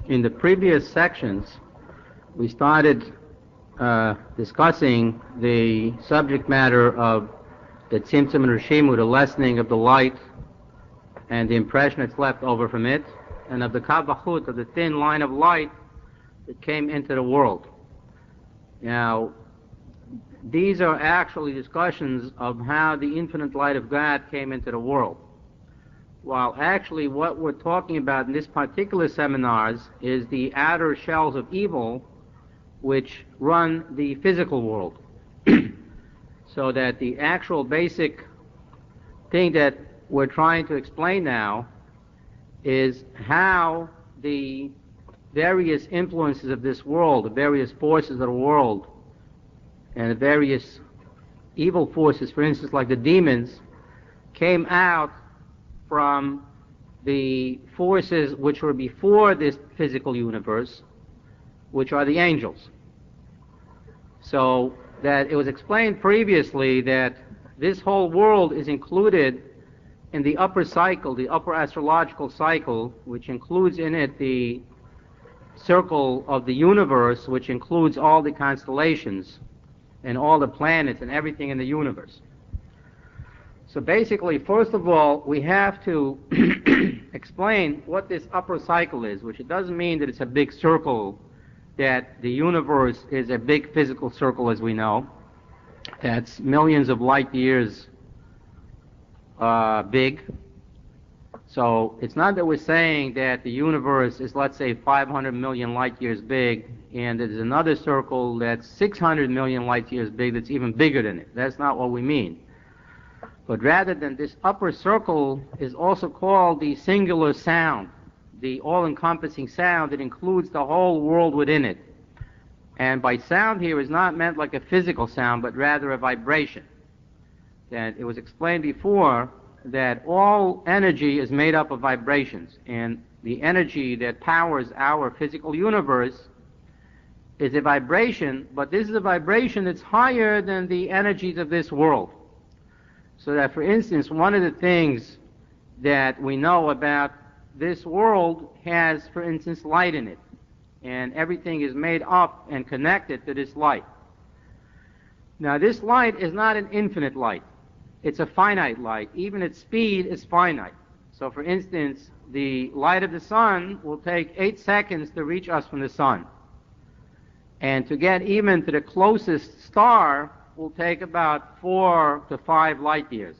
In the previous sections, we started discussing the subject matter of the Tzimtzum and Reshimu, the lessening of the light and the impression that's left over from it, and of the Kabbalah, of the thin line of light that came into the world. Now, these are actually discussions of how the infinite light of God came into the world. While actually what we're talking about in this particular seminars is the outer shells of evil which run the physical world. So that the actual basic thing that we're trying to explain now is how the various influences of this world, the various forces of the world, and the various evil forces, for instance, like the demons, came out from the forces which were before this physical universe, which are the angels. So that it was explained previously that this whole world is included in the upper cycle, the upper astrological cycle, which includes in it the circle of the universe, which includes all the constellations and all the planets and everything in the universe. So basically, first of all, we have to explain what this upper cycle is, which it doesn't mean that it's a big circle, that the universe is a big physical circle as we know. That's millions of light years big. So it's not that we're saying that the universe is, let's say, 500 million light years big, and there's another circle that's 600 million light years big that's even bigger than it. That's not what we mean. But rather than this upper circle is also called the singular sound, the all-encompassing sound that includes the whole world within it. And by sound here is not meant like a physical sound, but rather a vibration. And it was explained before that all energy is made up of vibrations, and the energy that powers our physical universe is a vibration, but this is a vibration that's higher than the energies of this world. So that, for instance, one of the things that we know about this world has, for instance, light in it, and everything is made up and connected to this light. Now, this light is not an infinite light. It's a finite light. Even its speed is finite. So, for instance, the light of the sun will take 8 seconds to reach us from the sun. And to get even to the closest star will take about 4 to 5 light years.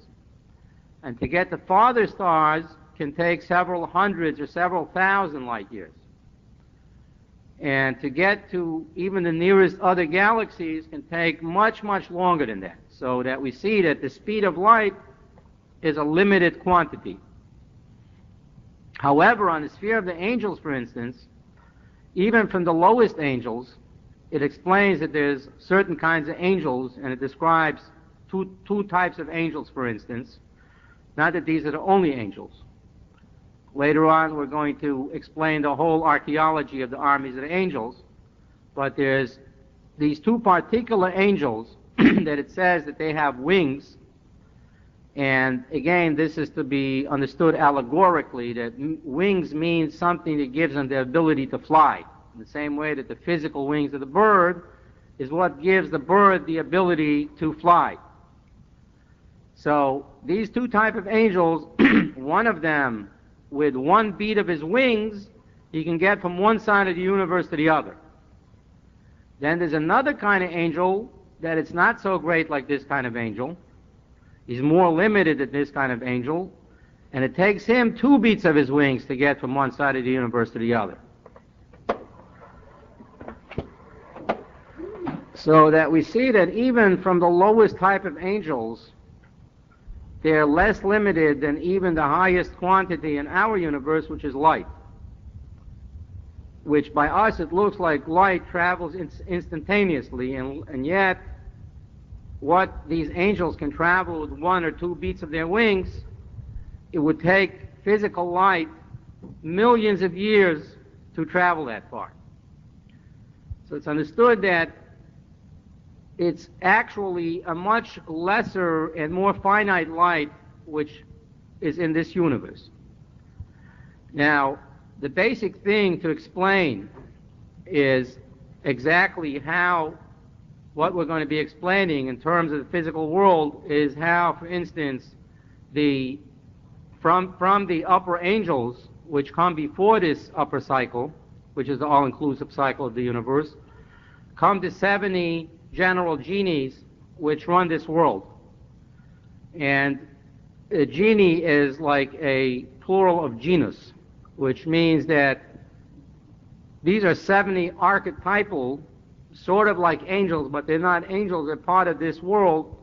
And to get to farther stars can take several hundreds or several thousand light years. And to get to even the nearest other galaxies can take much, much longer than that. So that we see that the speed of light is a limited quantity. However, on the sphere of the angels, for instance, even from the lowest angels, it explains that there's certain kinds of angels, and it describes two types of angels, for instance. Not that these are the only angels. Later on, we're going to explain the whole archaeology of the armies of the angels, but there's these two particular angels that it says that they have wings, and again, this is to be understood allegorically, that wings mean something that gives them the ability to fly. In the same way that the physical wings of the bird is what gives the bird the ability to fly. So these two types of angels, one of them, with one beat of his wings, he can get from one side of the universe to the other. Then there's another kind of angel that it's not so great like this kind of angel. He's more limited than this kind of angel, and it takes him 2 beats of his wings to get from one side of the universe to the other. So that we see that even from the lowest type of angels, they're less limited than even the highest quantity in our universe, which is light. Which by us it looks like light travels instantaneously, and yet what these angels can travel with 1 or 2 beats of their wings, it would take physical light millions of years to travel that far. So it's understood that it's actually a much lesser and more finite light which is in this universe. Now, the basic thing to explain is exactly how, what we're going to be explaining in terms of the physical world is how, for instance, from the upper angels, which come before this upper cycle, which is the all-inclusive cycle of the universe, come the 70 general genies which run this world. And a genie is like a plural of genus, which means that these are 70 archetypal, sort of like angels, but they're not angels, they're part of this world,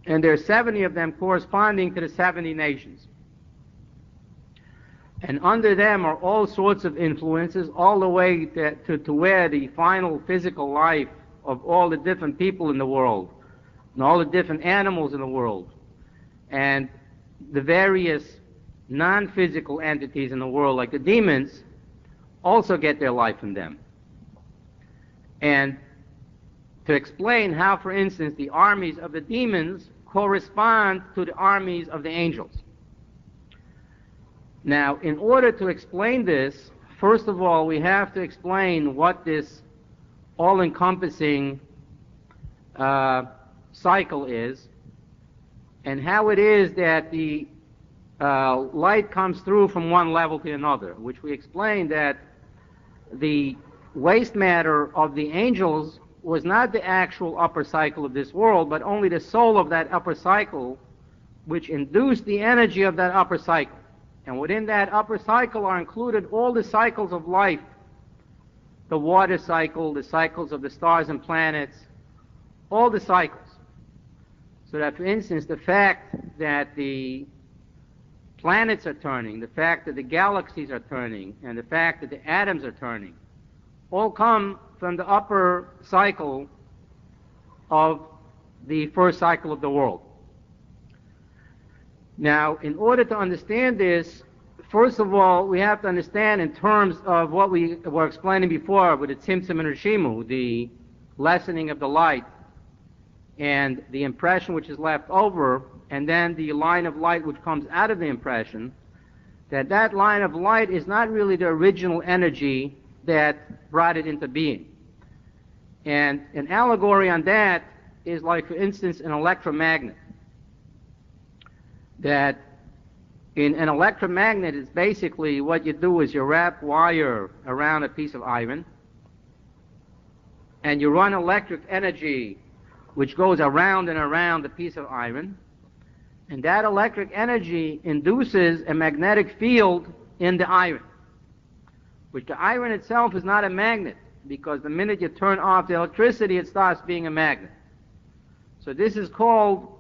and there are 70 of them corresponding to the 70 nations. And under them are all sorts of influences, all the way to where the final physical life of all the different people in the world, and all the different animals in the world, and the various non-physical entities in the world, like the demons, also get their life from them. And to explain how, for instance, the armies of the demons correspond to the armies of the angels. Now, in order to explain this, first of all, we have to explain what this all-encompassing cycle is, and how it is that the light comes through from one level to another, which we explained that the waste matter of the angels was not the actual upper cycle of this world, but only the soul of that upper cycle, which induced the energy of that upper cycle. And within that upper cycle are included all the cycles of life, the water cycle, the cycles of the stars and planets, all the cycles. So that, for instance, the fact that the planets are turning, the fact that the galaxies are turning, and the fact that the atoms are turning, all come from the upper cycle of the first cycle of the world. Now, in order to understand this, first of all, we have to understand in terms of what we were explaining before with the Tzimtzum and Reshimu, the lessening of the light, and the impression which is left over, and then the line of light which comes out of the impression, that line of light is not really the original energy that brought it into being. And an allegory on that is like, for instance, an electromagnet. That in an electromagnet is basically what you do is you wrap wire around a piece of iron, and you run electric energy which goes around and around the piece of iron, and that electric energy induces a magnetic field in the iron, which the iron itself is not a magnet, because the minute you turn off the electricity, it starts being a magnet. So this is called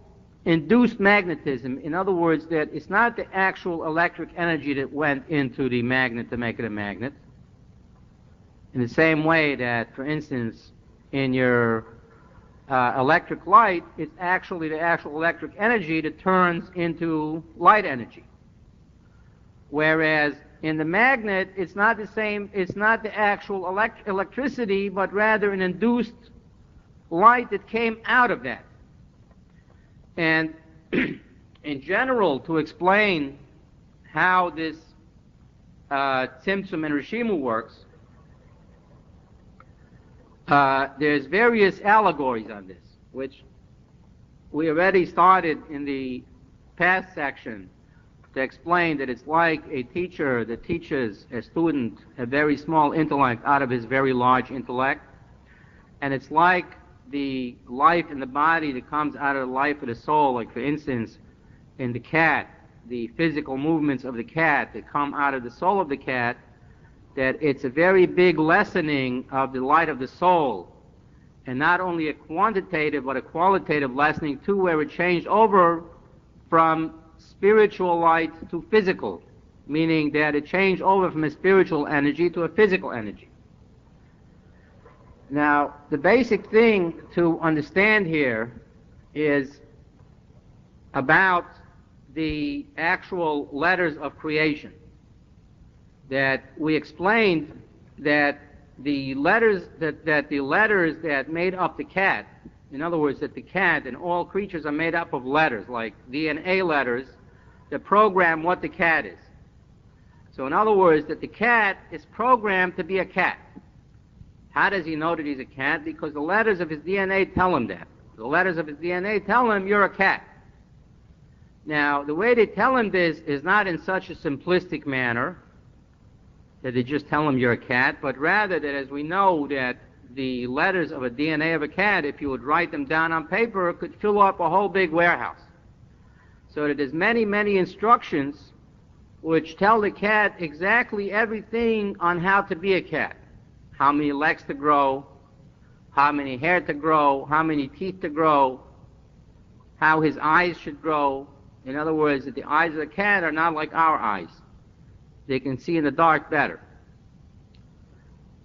induced magnetism. In other words, that it's not the actual electric energy that went into the magnet to make it a magnet. In the same way that, for instance, in your electric light, it's actually the actual electric energy that turns into light energy. Whereas in the magnet, it's not the same, it's not the actual electricity, but rather an induced light that came out of that. And in general, to explain how this Tzimtzum and Reshimu works, there's various allegories on this, which we already started in the past section to explain that it's like a teacher that teaches a student a very small intellect out of his very large intellect, and it's like the life in the body that comes out of the life of the soul, like for instance in the cat, the physical movements of the cat that come out of the soul of the cat, that it's a very big lessening of the light of the soul, and not only a quantitative but a qualitative lessening too, where it changed over from spiritual light to physical, meaning that it changed over from a spiritual energy to a physical energy. Now, the basic thing to understand here is about the actual letters of creation. That we explained that the letters that made up the cat, in other words, that the cat and all creatures are made up of letters, like DNA letters, that program what the cat is. So in other words, that the cat is programmed to be a cat. How does he know that he's a cat? Because the letters of his DNA tell him that. The letters of his DNA tell him you're a cat. Now, the way they tell him this is not in such a simplistic manner that they just tell him you're a cat, but rather that, as we know, that the letters of a DNA of a cat, if you would write them down on paper, could fill up a whole big warehouse. So that there's many, many instructions which tell the cat exactly everything on how to be a cat. How many legs to grow, how many hair to grow, how many teeth to grow, how his eyes should grow. In other words, that the eyes of the cat are not like our eyes. They can see in the dark better.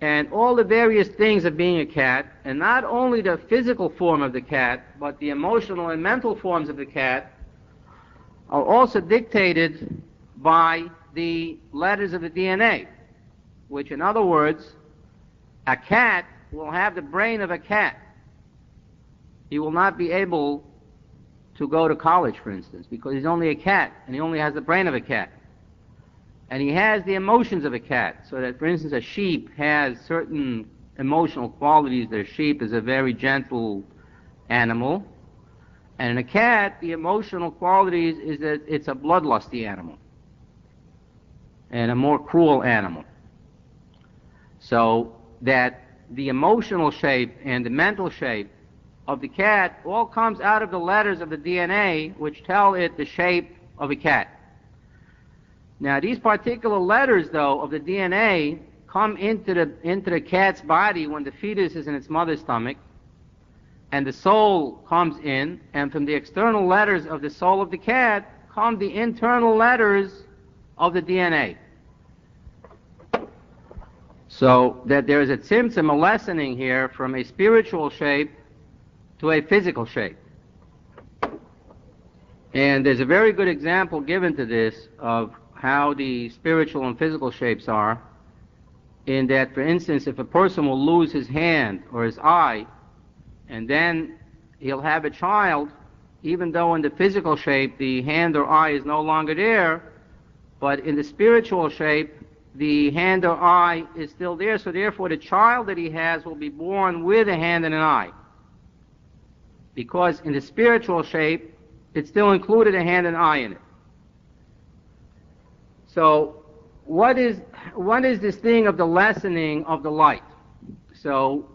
And all the various things of being a cat, and not only the physical form of the cat, but the emotional and mental forms of the cat, are also dictated by the letters of the DNA, which, in other words, a cat will have the brain of a cat. He will not be able to go to college, for instance, because he's only a cat, and he only has the brain of a cat. And he has the emotions of a cat, so that, for instance, a sheep has certain emotional qualities. The sheep is a very gentle animal, and in a cat, the emotional qualities is that it's a bloodlusty animal and a more cruel animal. So that the emotional shape and the mental shape of the cat all comes out of the letters of the DNA, which tell it the shape of a cat. Now, these particular letters, though, of the DNA come into the cat's body when the fetus is in its mother's stomach, and the soul comes in, and from the external letters of the soul of the cat come the internal letters of the DNA. So that there is a Tzimtzum Lessening here from a spiritual shape to a physical shape. And there's a very good example given to this of how the spiritual and physical shapes are, in that, for instance, if a person will lose his hand or his eye, and then he'll have a child, even though in the physical shape the hand or eye is no longer there, but in the spiritual shape the hand or eye is still there, so therefore the child that he has will be born with a hand and an eye. Because in the spiritual shape, it still included a hand and eye in it. So what is this thing of the lessening of the light? So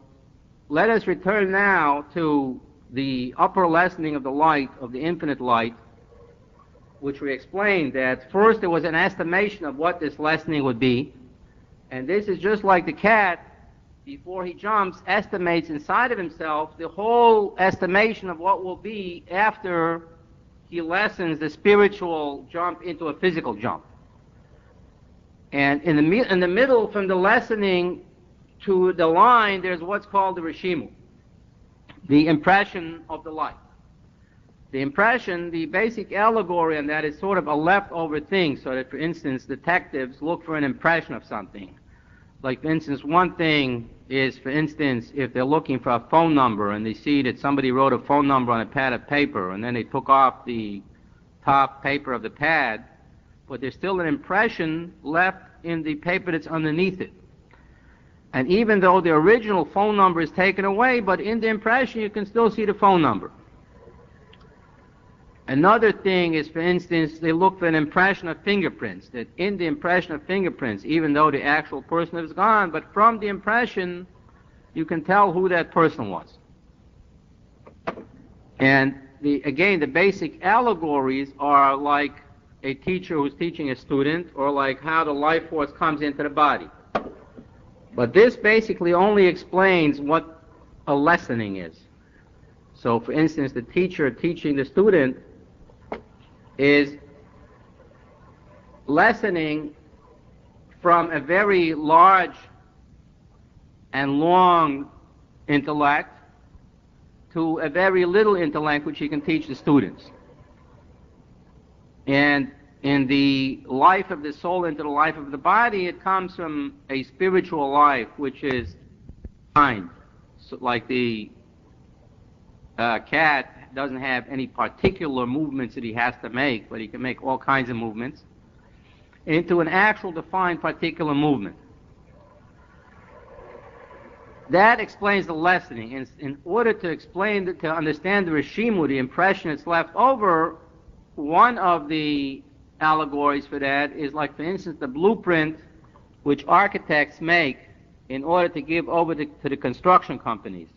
let us return now to the upper lessening of the light, of the infinite light, which we explained that first there was an estimation of what this lessening would be, and this is just like the cat, before he jumps, estimates inside of himself the whole estimation of what will be after he lessens the spiritual jump into a physical jump. And in the middle, from the lessening to the line, there's what's called the Reshimu, the impression of the light. The impression, the basic allegory on that is sort of a leftover thing, so that, for instance, detectives look for an impression of something. Like, for instance, one thing is, for instance, if they're looking for a phone number and they see that somebody wrote a phone number on a pad of paper, and then they took off the top paper of the pad, but there's still an impression left in the paper that's underneath it. And even though the original phone number is taken away, but in the impression you can still see the phone number. Another thing is, for instance, they look for an impression of fingerprints, that in the impression of fingerprints, even though the actual person is gone, but from the impression, you can tell who that person was. And again, the basic allegories are like a teacher who's teaching a student, or like how the life force comes into the body. But this basically only explains what a lessening is. So, for instance, the teacher teaching the student is lessening from a very large and long intellect to a very little intellect which he can teach the students. And in the life of the soul into the life of the body, it comes from a spiritual life which is kind. So like the cat doesn't have any particular movements that he has to make, but he can make all kinds of movements. into an actual defined particular movement. That explains the lessening. In order to explain, to understand the Reshimu, the impression that's left over, one of the allegories for that is like, for instance, the blueprint which architects make in order to give over to the construction companies.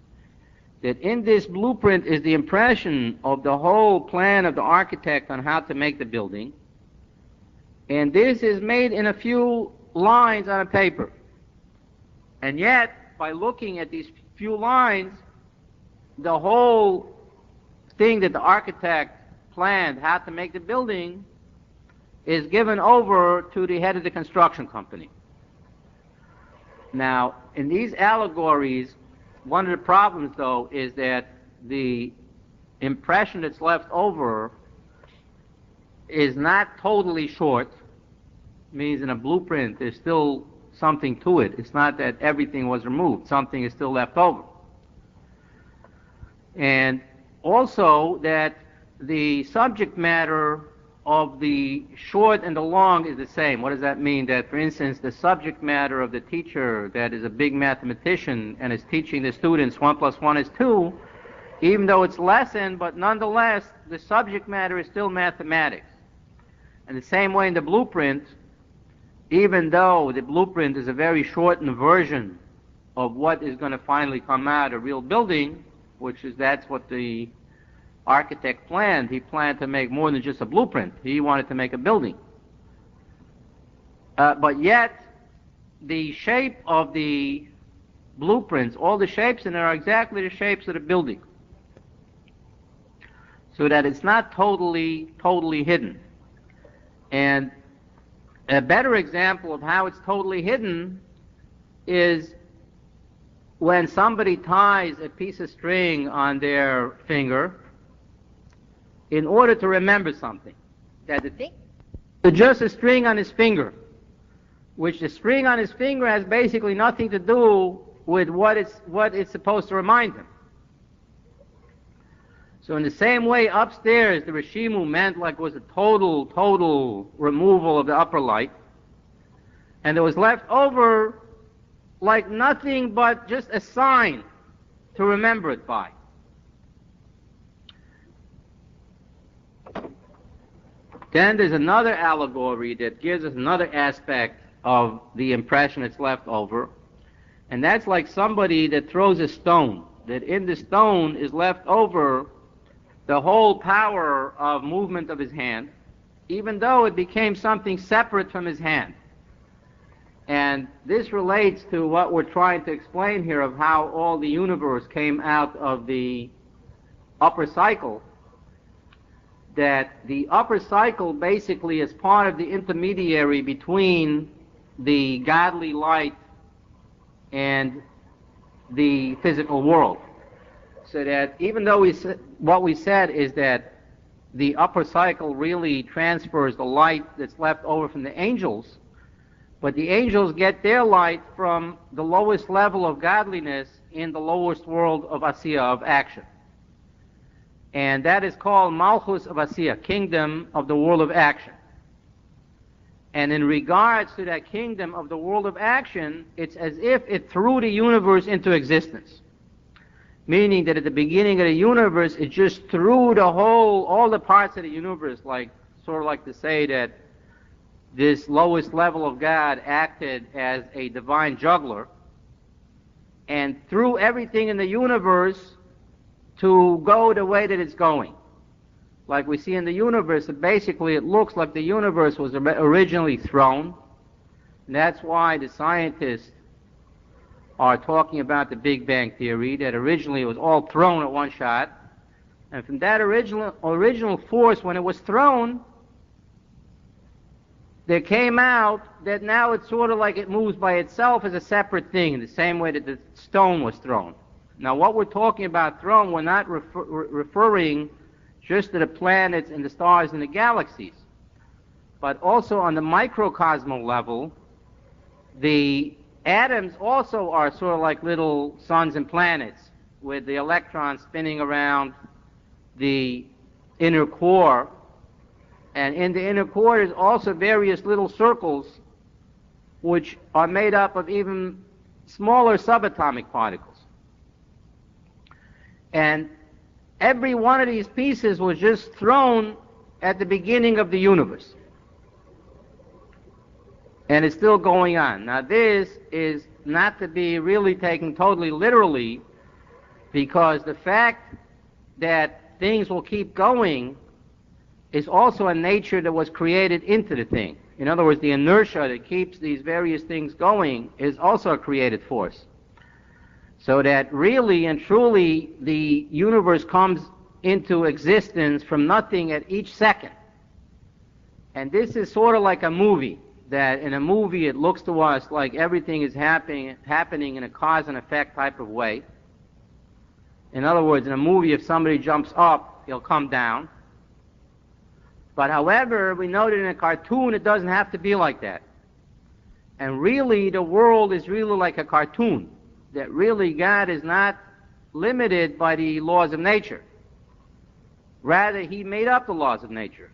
That in this blueprint is the impression of the whole plan of the architect on how to make the building. And this is made in a few lines on a paper. And yet, by looking at these few lines, the whole thing that the architect planned how to make the building is given over to the head of the construction company. Now, in these allegories, one of the problems, though, is that the impression that's left over is not totally short. Means in a blueprint there's still something to it. It's not that everything was removed. Something is still left over. And also that the subject matter of the short and the long is the same. What does that mean? That, for instance, the subject matter of the teacher that is a big mathematician and is teaching the students 1 + 1 is 2, even though it's lessened, but nonetheless, the subject matter is still mathematics. And the same way in the blueprint, even though the blueprint is a very shortened version of what is going to finally come out, a real building, that's what the architect planned. He planned to make more than just a blueprint. He wanted to make a building. But yet, the shape of the blueprints, all the shapes in there are exactly the shapes of the building. So that it's not totally hidden. And a better example of how it's totally hidden is when somebody ties a piece of string on their finger in order to remember something. That the thing is just a string on his finger, which the string on his finger has basically nothing to do with what it's supposed to remind him. So in the same way, upstairs, the Reshimu meant like was a total removal of the upper light, and there was left over like nothing but just a sign to remember it by. Then there's another allegory that gives us another aspect of the impression that's left over, and that's like somebody that throws a stone, that in the stone is left over the whole power of movement of his hand, even though it became something separate from his hand. And this relates to what we're trying to explain here of how all the universe came out of the upper cycle, that the upper cycle basically is part of the intermediary between the godly light and the physical world. So that even though what we said is that the upper cycle really transfers the light that's left over from the angels, but the angels get their light from the lowest level of godliness in the lowest world of Asiya, of action. And that is called Malchus of Asiya, kingdom of the world of action. And in regards to that kingdom of the world of action, it's as if it threw the universe into existence. Meaning that at the beginning of the universe, it just threw all the parts of the universe, sort of like to say that this lowest level of God acted as a divine juggler and threw everything in the universe to go the way that it's going. Like we see in the universe, basically it looks like the universe was originally thrown. And that's why the scientists are talking about the Big Bang Theory, that originally it was all thrown at one shot. And from that original force, when it was thrown, there came out that now it's sort of like it moves by itself as a separate thing, in the same way that the stone was thrown. Now, what we're talking about thrown, we're not referring just to the planets and the stars and the galaxies, but also on the microcosmal level, the atoms also are sort of like little suns and planets, with the electrons spinning around the inner core And in the inner core is also various little circles which are made up of even smaller subatomic particles. And every one of these pieces was just thrown at the beginning of the universe. And it's still going on. Now this is not to be really taken totally literally, because the fact that things will keep going is also a nature that was created into the thing. In other words, the inertia that keeps these various things going is also a created force. So that really and truly the universe comes into existence from nothing at each second. And this is sort of like a movie, that in a movie it looks to us like everything is happening in a cause and effect type of way. In other words, in a movie, if somebody jumps up, he'll come down. But however, we know that in a cartoon it doesn't have to be like that. And really the world is really like a cartoon, that really God is not limited by the laws of nature. Rather, he made up the laws of nature.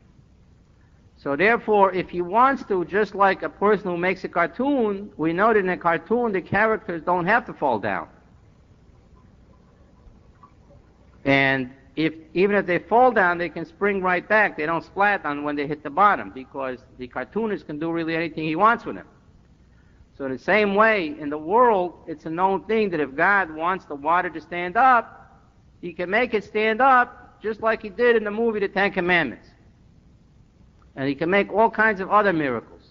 So therefore, if he wants to, just like a person who makes a cartoon, we know that in a cartoon the characters don't have to fall down. And even if they fall down, they can spring right back. They don't splat on when they hit the bottom, because the cartoonist can do really anything he wants with them. So in the same way, in the world, it's a known thing that if God wants the water to stand up, he can make it stand up just like he did in the movie The Ten Commandments. And he can make all kinds of other miracles.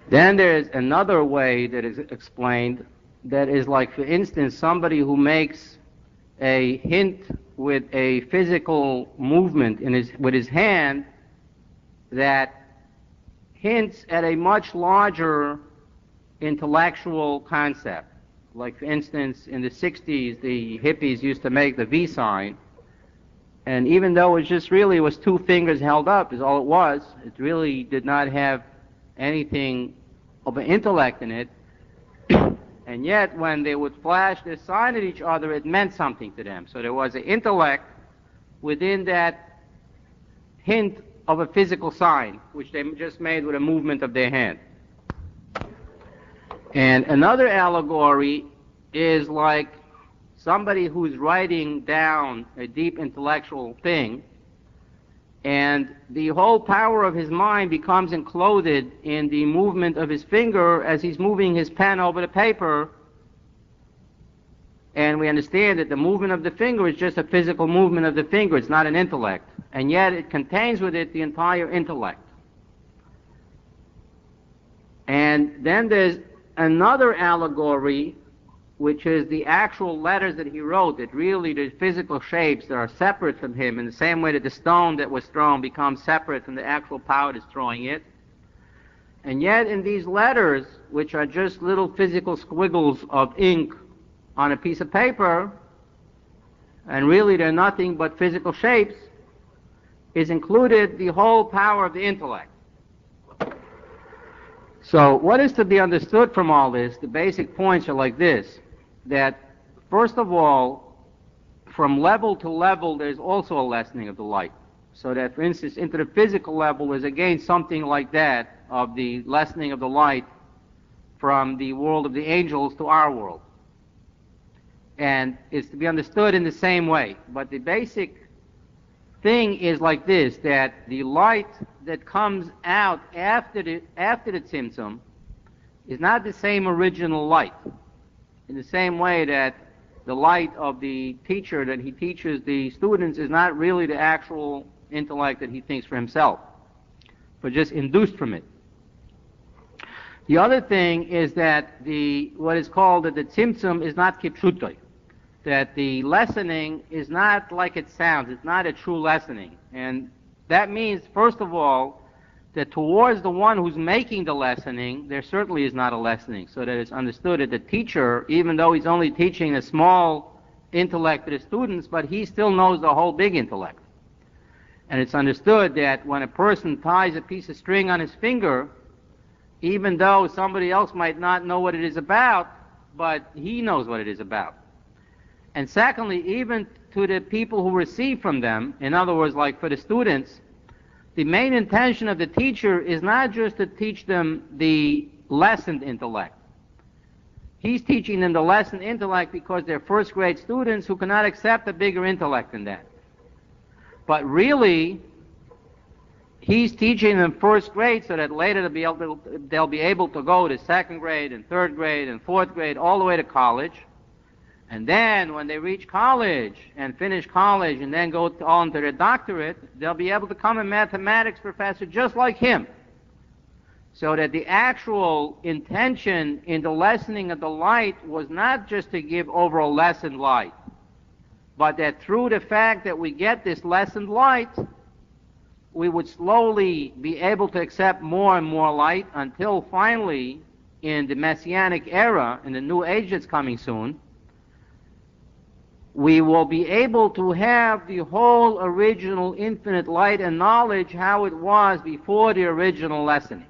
Then there's another way that is explained, that is like, for instance, somebody who makes a hint with a physical movement with his hand that hints at a much larger intellectual concept. Like, for instance, in the 60s, the hippies used to make the V sign, and even though it just really was two fingers held up is all it was, it really did not have anything of an intellect in it, and yet when they would flash this sign at each other, it meant something to them. So there was an intellect within that hint of a physical sign, which they just made with a movement of their hand. And another allegory is like somebody who's writing down a deep intellectual thing, and the whole power of his mind becomes enclosed in the movement of his finger as he's moving his pen over the paper. And we understand that the movement of the finger is just a physical movement of the finger, it's not an intellect. And yet it contains with it the entire intellect. And then there's another allegory, which is the actual letters that he wrote, that really the physical shapes that are separate from him, in the same way that the stone that was thrown becomes separate from the actual power that's throwing it. And yet in these letters, which are just little physical squiggles of ink on a piece of paper, and really they're nothing but physical shapes, is included the whole power of the intellect. So what is to be understood from all this? The basic points are like this, that first of all, from level to level there's also a lessening of the light. So that, for instance, into the physical level is again something like that, of the lessening of the light from the world of the angels to our world. And it's to be understood in the same way. But the basic thing is like this, that the light that comes out after the Tzimtzum is not the same original light. In the same way that the light of the teacher that he teaches the students is not really the actual intellect that he thinks for himself, but just induced from it. The other thing is that what is called that the Tzimtzum is not kipshutoi, that the lessening is not like it sounds. It's not a true lessening. And that means, first of all, that towards the one who's making the lessening, there certainly is not a lessening, so that it's understood that the teacher, even though he's only teaching a small intellect to the students, but he still knows the whole big intellect. And it's understood that when a person ties a piece of string on his finger, even though somebody else might not know what it is about, but he knows what it is about. And secondly, even to the people who receive from them, in other words, like for the students, the main intention of the teacher is not just to teach them the lessened intellect. He's teaching them the lessened intellect because they're first grade students who cannot accept a bigger intellect than that. But really, he's teaching them first grade so that later they'll be able to go to second grade and third grade and fourth grade all the way to college. And then when they reach college and finish college and then go on to their doctorate, they'll be able to become a mathematics professor just like him. So that the actual intention in the lessening of the light was not just to give overall lessened light, but that through the fact that we get this lessened light, we would slowly be able to accept more and more light until finally, in the Messianic era, in the new age that's coming soon, we will be able to have the whole original infinite light and knowledge how it was before the original lessening.